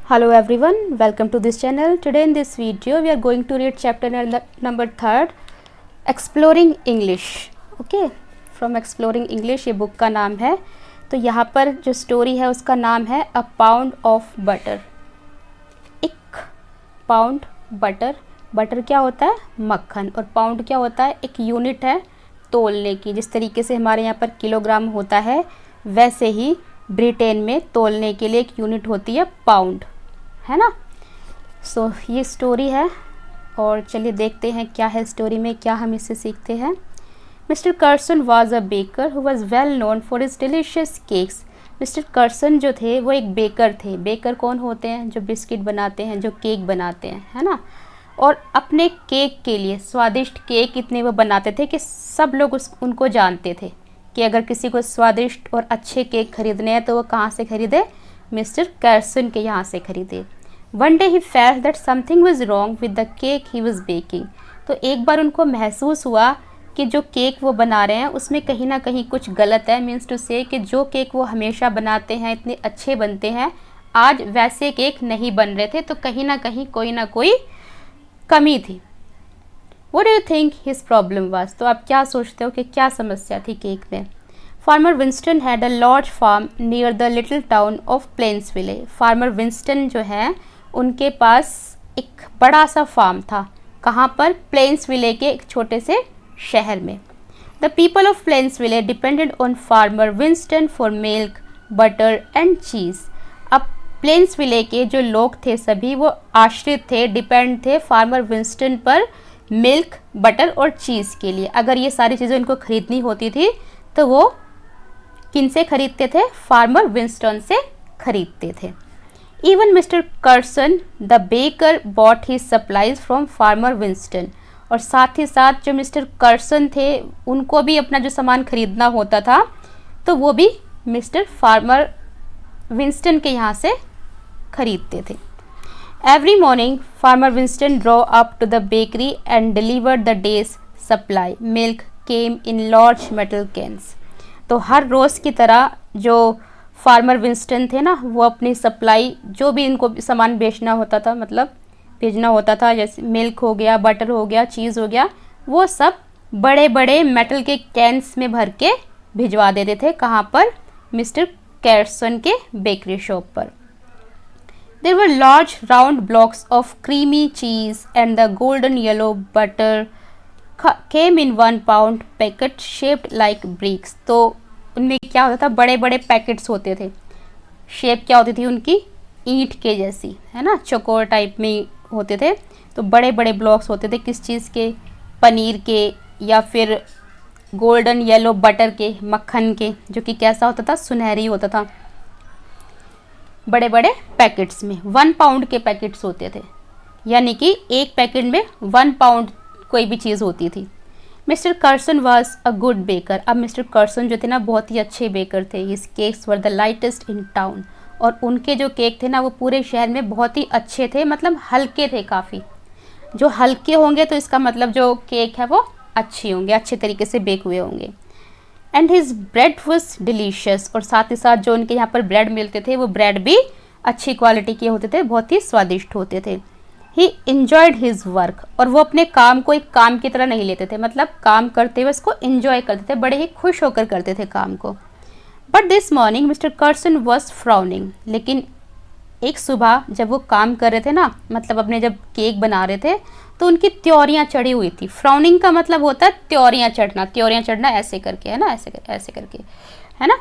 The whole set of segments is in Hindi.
Hello everyone, welcome to this channel. Today in this video we are going to read chapter number 3, Exploring English. Okay, from Exploring English ये बुक का नाम है. तो यहाँ पर जो स्टोरी है उसका नाम है अ पाउंड ऑफ बटर. एक पाउंड बटर, बटर क्या होता है? मक्खन. और पाउंड क्या होता है? एक यूनिट है तोलने की. जिस तरीके से हमारे यहाँ पर किलोग्राम होता है वैसे ही ब्रिटेन में तोलने के लिए एक यूनिट होती है पाउंड, है ना. सो ये स्टोरी है और चलिए देखते हैं क्या है स्टोरी में, क्या हम इससे सीखते हैं. Mister Carson was a baker who was well known for his delicious cakes. Mister Carson जो थे वो एक बेकर थे. बेकर कौन होते हैं? जो बिस्किट बनाते हैं, जो केक बनाते हैं, है ना. और अपने केक के लिए स्वादिष्ट केक इतने वो बनाते थे कि सब लोग उनको जानते थे कि अगर किसी को स्वादिष्ट और अच्छे केक खरीदने हैं तो वो कहाँ से खरीदे? मिस्टर कर्सन के यहाँ से खरीदे. One day he felt that something was wrong with the cake he was baking. तो एक बार उनको महसूस हुआ कि जो केक वो बना रहे हैं उसमें कहीं ना कहीं कुछ गलत है. मीन्स टू से कि जो केक वो हमेशा बनाते हैं इतने अच्छे बनते हैं, आज वैसे केक नहीं बन रहे थे. तो कहीं ना कोई कमी थी. What do you think his problem was? तो आप क्या सोचते हो कि क्या समस्या थी केक में? Farmer Winston had a large farm near the little town of Plainsville. Farmer Winston जो है उनके पास एक बड़ा सा फार्म था. कहाँ पर? प्लेन्सविले के एक छोटे से शहर में. The people of Plainsville depended on farmer Winston for milk, butter and cheese. अब प्लेन्सविले के जो लोग थे सभी वो आश्रित थे, डिपेंड थे फार्मर विंस्टन पर मिल्क, बटर और चीज़ के लिए. अगर ये सारी चीज़ें उनको खरीदनी होती थी तो वो किन से खरीदते थे? फार्मर विंस्टन से खरीदते थे. Even mister Karsan the baker bot his supplies from farmer Winston. और साथ ही साथ जो मिस्टर कर्सन थे उनको भी अपना जो सामान खरीदना होता था तो वो भी मिस्टर फार्मर विंस्टन के यहाँ से खरीदते थे. Every morning, Farmer Winston drove up to the bakery and delivered the day's supply. Milk came in large metal cans. तो हर रोज़ की तरह जो फार्मर विंस्टन थे ना वो अपनी सप्लाई जो भी इनको सामान बेचना होता था, मतलब भेजना होता था, जैसे मिल्क हो गया, बटर हो गया, चीज़ हो गया, वो सब बड़े बड़े मेटल के कैंस में भर के भिजवा देते थे. कहाँ पर? मिस्टर कैर्सन के बेकरी शॉप पर. There were large round blocks of creamy cheese and the golden yellow butter came in 1 pound packet shaped like bricks. तो उनमें क्या होता था? बड़े बड़े पैकेट्स होते थे. शेप क्या होती थी उनकी? ईंट के जैसी, है ना, चौकोर टाइप में होते थे. तो बड़े बड़े ब्लॉक्स होते थे. किस चीज़ के? पनीर के या फिर गोल्डन येलो बटर के, मक्खन के, जो कि कैसा होता था? सुनहरी होता था. बड़े बड़े पैकेट्स में 1 पाउंड के पैकेट्स होते थे, यानी कि एक पैकेट में 1 पाउंड कोई भी चीज़ होती थी. Mister Carson was a good baker. अब मिस्टर कर्सन जो थे ना बहुत ही अच्छे बेकर थे. His cakes were the lightest in town. और उनके जो केक थे ना वो पूरे शहर में बहुत ही अच्छे थे, मतलब हल्के थे काफ़ी. जो हल्के होंगे तो इसका मतलब जो केक है वो अच्छे होंगे, अच्छे तरीके से बेक हुए होंगे. And his bread was delicious. और साथ ही साथ जो उनके यहाँ पर ब्रेड मिलते थे वो ब्रेड भी अच्छी क्वालिटी के होते थे, बहुत ही स्वादिष्ट होते थे. ही इंजॉयड हिज वर्क. और वो अपने काम को एक काम की तरह नहीं लेते थे, मतलब काम करते हुए उसको इंजॉय करते थे, बड़े ही खुश होकर करते थे काम को. But this morning mister Carson was frowning. लेकिन एक सुबह जब वो काम कर रहे थे ना, मतलब अपने जब केक बना रहे थे तो उनकी त्योरियाँ चढ़ी हुई थी. फ्राउनिंग का मतलब होता है त्योरियाँ चढ़ना. त्योरियाँ चढ़ना ऐसे करके, है ना, ऐसे करके, है ना.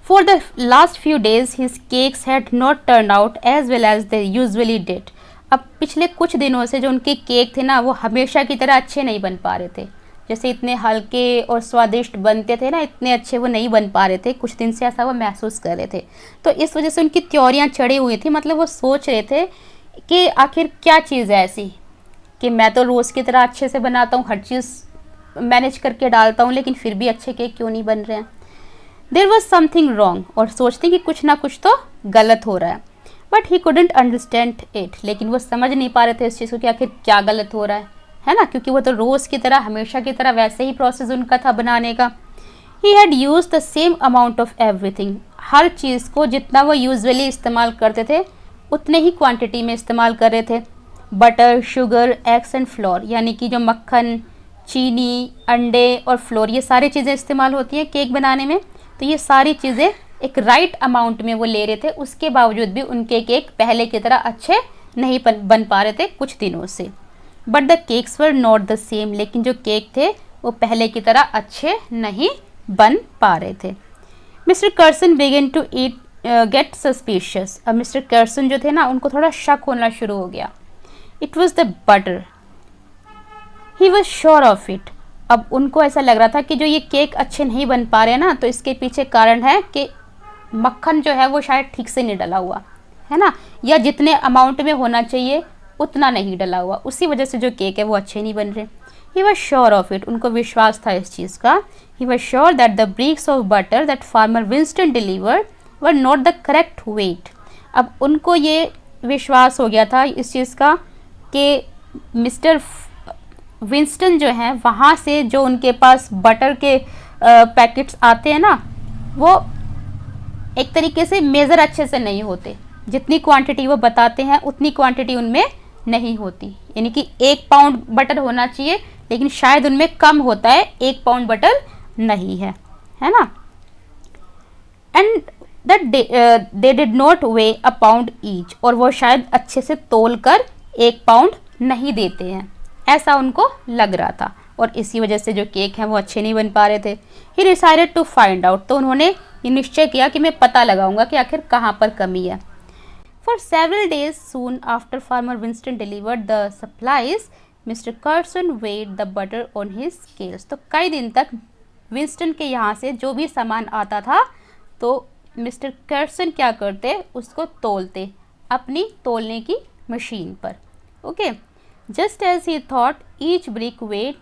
For the last few days his cakes had not turn out as well as they usually did. अब पिछले कुछ दिनों से जो उनके केक थे ना वो हमेशा की तरह अच्छे नहीं बन पा रहे थे. जैसे इतने हल्के और स्वादिष्ट बनते थे ना, इतने अच्छे वो नहीं बन पा रहे थे. कुछ दिन से ऐसा वो महसूस कर रहे थे. तो इस वजह से उनकी त्योरियाँ चढ़ी हुई थी. मतलब वो सोच रहे थे कि आखिर क्या चीज़ है ऐसी कि मैं तो रोज़ की तरह अच्छे से बनाता हूँ, हर चीज़ मैनेज करके डालता हूँ, लेकिन फिर भी अच्छे केक क्यों नहीं बन रहे हैं. There was something wrong. और सोचते कि कुछ ना कुछ तो गलत हो रहा है. But he couldn't understand it. लेकिन वो समझ नहीं पा रहे थे इस चीज़ को कि आखिर क्या गलत हो रहा है ना, क्योंकि वो तो रोज़ की तरह हमेशा की तरह वैसे ही प्रोसेस उनका था बनाने का. He had use the same amount of everything. हर चीज़ को जितना वो यूजुअली इस्तेमाल करते थे उतने ही क्वांटिटी में इस्तेमाल कर रहे थे। Butter, sugar, eggs and floor, यानी कि जो मक्खन, चीनी, अंडे और फ्लोर, ये सारी चीज़ें इस्तेमाल होती हैं केक बनाने में। तो ये सारी चीज़ें एक राइट अमाउंट में वो ले रहे थे, उसके बावजूद भी उनके केक पहले की तरह अच्छे नहीं बन पा रहे थे कुछ दिनों से। But the cakes were not the same, लेकिन जो केक थे वो पहले की तरह अच्छे नहीं बन पा रहे थे। Mr Carson began to eat get suspicious. अब मिस्टर कर्सन जो थे ना, उनको थोड़ा शक होना शुरू हो गया। It was the butter, he was sure of it. अब उनको ऐसा लग रहा था कि जो ये केक अच्छे नहीं बन पा रहे हैं ना, तो इसके पीछे कारण है कि मक्खन जो है वो शायद ठीक से नहीं डला हुआ है ना, या जितने अमाउंट में होना चाहिए उतना नहीं डला हुआ, उसी वजह से जो केक है वो अच्छे नहीं बन रहे। He was sure of it, उनको विश्वास था इस चीज़ का। He was sure that the bricks of butter that farmer Winston delivered were not the correct weight. अब उनको ये विश्वास हो गया था इस चीज़ का कि मिस्टर विंस्टन जो हैं, वहाँ से जो उनके पास बटर के पैकेट्स आते हैं ना, वो एक तरीके से मेज़र अच्छे से नहीं होते। जितनी क्वांटिटी वो बताते हैं उतनी क्वांटिटी उनमें नहीं होती, यानी कि 1 पाउंड बटर होना चाहिए लेकिन शायद उनमें कम होता है, 1 पाउंड बटर नहीं है, है ना। And that they did not way a pound each, और वो शायद अच्छे से तोल कर 1 पाउंड नहीं देते हैं, ऐसा उनको लग रहा था, और इसी वजह से जो केक हैं वो अच्छे नहीं बन पा रहे थे। He decided to find out, तो उन्होंने ये निश्चय किया कि मैं पता लगाऊंगा कि आखिर कहाँ पर कमी है। For several days soon after farmer Winston delivered the supplies, Mr Carson weighed the butter on his scales. तो कई दिन तक विंस्टन के यहाँ से जो भी सामान आता था तो मिस्टर कर्सन क्या करते, उसको तोलते अपनी तोलने की मशीन पर। Okay, just as he thought each brick weighed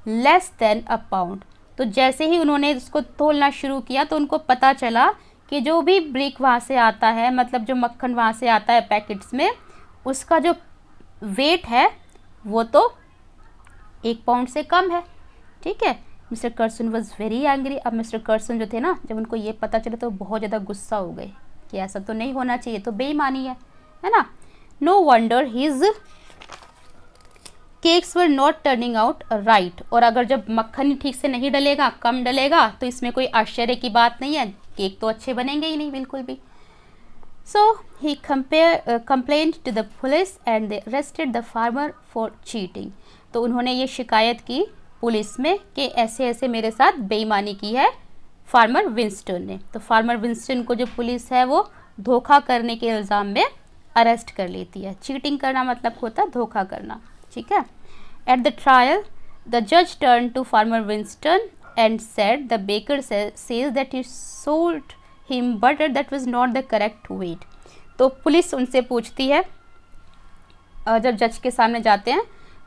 less than a pound. तो जैसे ही उन्होंने उसको तोलना शुरू किया तो उनको पता चला कि जो भी ब्रिक वहाँ से आता है, मतलब जो मक्खन वहाँ से आता है पैकेट्स में, उसका जो वेट है वो तो 1 पाउंड से कम है। ठीक है, mister Carson was very angry. अब मिस्टर कर्सन जो थे ना, जब उनको ये पता चला तो बहुत ज़्यादा गुस्सा हो गए कि ऐसा तो नहीं होना चाहिए, तो बेईमानी है ना। No wonder his cakes were not turning out right. और अगर जब मक्खन ठीक से नहीं डलेगा, कम डलेगा, तो इसमें कोई आश्चर्य की बात नहीं है, केक तो अच्छे बनेंगे ही नहीं बिल्कुल भी। So he complaint to the police and they arrested the farmer for cheating. तो उन्होंने ये शिकायत की पुलिस में कि ऐसे ऐसे मेरे साथ बेईमानी की है फार्मर विंस्टन ने। तो फार्मर विंस्टन को जो पुलिस है वो धोखा करने के इल्ज़ाम में अरेस्ट कर लेती है। चीटिंग करना मतलब होता है धोखा करना। ठीक है। एट द ट्रायल द जज turned to farmer Winston and said the baker says that he sold him butter that was not the correct weight. तो पुलिस उनसे पूछती है, जब जज के सामने जाते हैं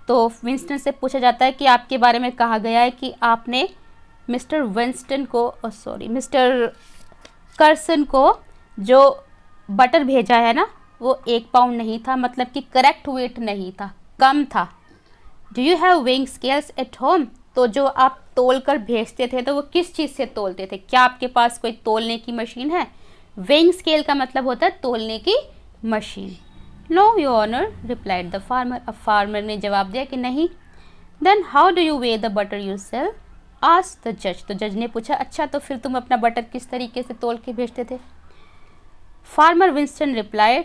तो विंस्टन से पूछा जाता है कि आपके बारे में कहा गया है कि आपने मिस्टर कर्सन को जो बटर भेजा है ना वो 1 पाउंड नहीं था, मतलब कि करेक्ट वेट नहीं था, कम था। Do you have weighing scales at home. तो जो आप तोल कर भेजते थे तो वो किस चीज़ से तोलते थे, क्या आपके पास कोई तोलने की मशीन है। वेइंग स्केल का मतलब होता है तोलने की machine. No your honour replied the farmer. अब फार्मर ने जवाब दिया कि नहीं। Then how do you weigh the butter yourself asked the जज। तो जज ने पूछा, अच्छा तो फिर तुम अपना बटर किस तरीके से तोल के भेजते थे। Farmer Winston replied,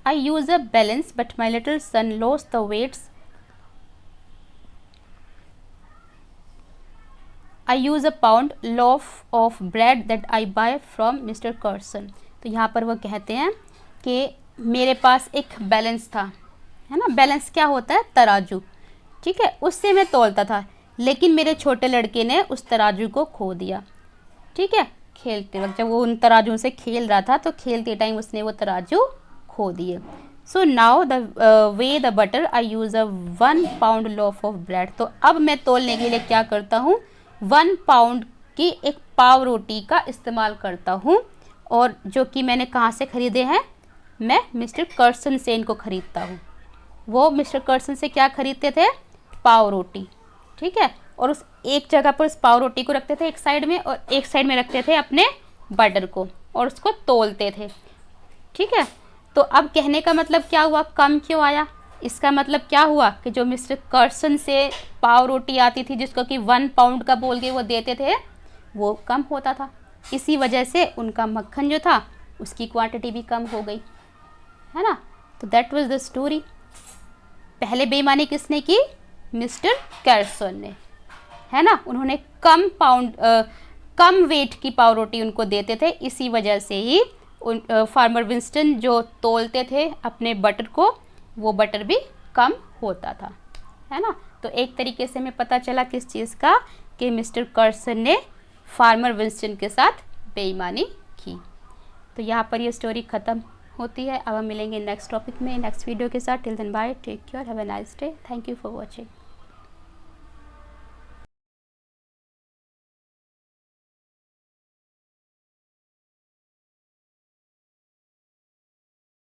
I use a balance but my little son lost the weights. I use a pound loaf of bread that I buy from mister Carson. तो यहाँ पर वो कहते हैं कि मेरे पास एक बैलेंस था, है ना। बैलेंस क्या होता है, तराजू। ठीक है, उससे मैं तोलता था, लेकिन मेरे छोटे लड़के ने उस तराजू को खो दिया। ठीक है, खेलते वक्त जब वो उन तराजू से खेल रहा था तो खेलते टाइम उसने वो तराजू खो दिए। So now the way the butter I use a 1 pound loaf of bread. तो अब मैं तोलने के लिए क्या करता हूँ, 1 पाउंड की एक पाव रोटी का इस्तेमाल करता हूँ, और जो कि मैंने कहाँ से ख़रीदे हैं, मैं मिस्टर कर्सन से इनको ख़रीदता हूँ। वो मिस्टर कर्सन से क्या ख़रीदते थे, पाव रोटी। ठीक है, और उस एक जगह पर उस पाव रोटी को रखते थे एक साइड में, और एक साइड में रखते थे अपने बटर को, और उसको तोलते थे। ठीक है, तो अब कहने का मतलब क्या हुआ, कम क्यों आया? इसका मतलब क्या हुआ कि जो मिस्टर कर्सन से पाव रोटी आती थी जिसको कि 1 पाउंड का बोल के वो देते थे, वो कम होता था। इसी वजह से उनका मक्खन जो था उसकी क्वांटिटी भी कम हो गई, है ना। तो दैट वाज द स्टोरी। पहले बेईमानी किसने की? मिस्टर कर्सन ने, है ना। उन्होंने कम वेट की पाव रोटी उनको देते थे, इसी वजह से ही फार्मर विंस्टन जो तोलते थे अपने बटर को, वो बटर भी कम होता था, है ना। तो एक तरीके से हमें पता चला किस चीज़ का, कि मिस्टर कर्सन ने फार्मर विंस्टन के साथ बेईमानी की। तो यहाँ पर ये स्टोरी ख़त्म होती है। अब हम मिलेंगे नेक्स्ट टॉपिक में, नेक्स्ट वीडियो के साथ। Till then bye, take care, have a nice day, thank you for watching.